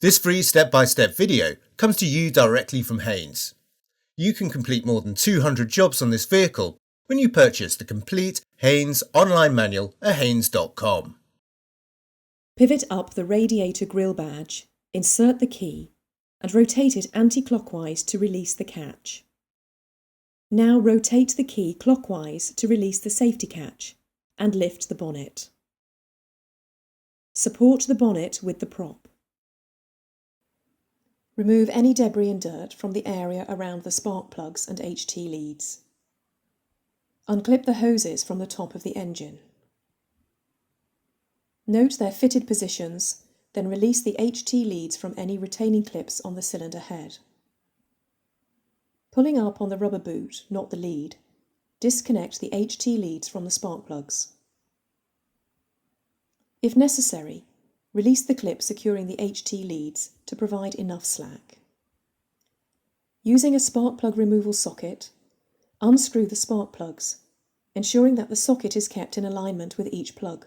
This free step-by-step video comes to you directly from Haynes. You can complete more than 200 jobs on this vehicle when you purchase the complete Haynes online manual at haynes.com. Pivot up the radiator grille badge, insert the key, and rotate it anti-clockwise to release the catch. Now rotate the key clockwise to release the safety catch and lift the bonnet. Support the bonnet with the prop. Remove any debris and dirt from the area around the spark plugs and HT leads. Unclip the hoses from the top of the engine. Note their fitted positions, then release the HT leads from any retaining clips on the cylinder head. Pulling up on the rubber boot, not the lead, disconnect the HT leads from the spark plugs. If necessary, release the clip securing the HT leads to provide enough slack. Using a spark plug removal socket, unscrew the spark plugs, ensuring that the socket is kept in alignment with each plug.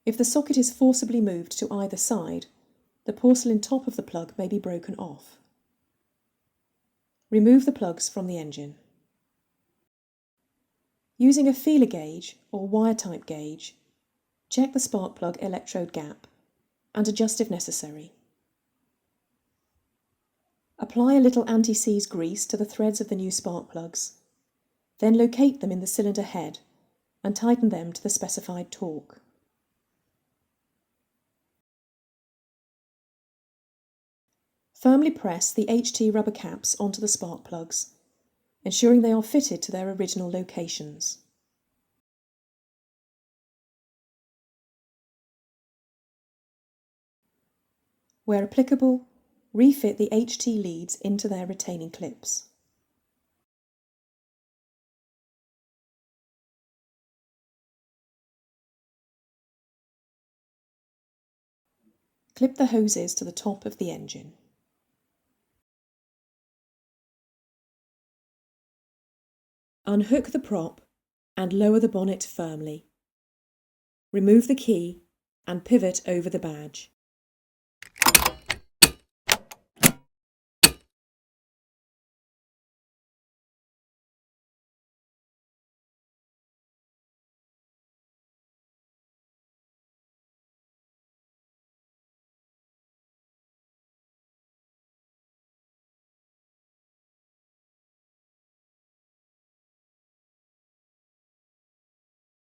If the socket is forcibly moved to either side, the porcelain top of the plug may be broken off. Remove the plugs from the engine. Using a feeler gauge or wire-type gauge, check the spark plug electrode gap and adjust if necessary. Apply a little anti-seize grease to the threads of the new spark plugs, then locate them in the cylinder head and tighten them to the specified torque. Firmly press the HT rubber caps onto the spark plugs, ensuring they are fitted to their original locations. Where applicable, refit the HT leads into their retaining clips. Clip the hoses to the top of the engine. Unhook the prop and lower the bonnet firmly. Remove the key and pivot over the badge.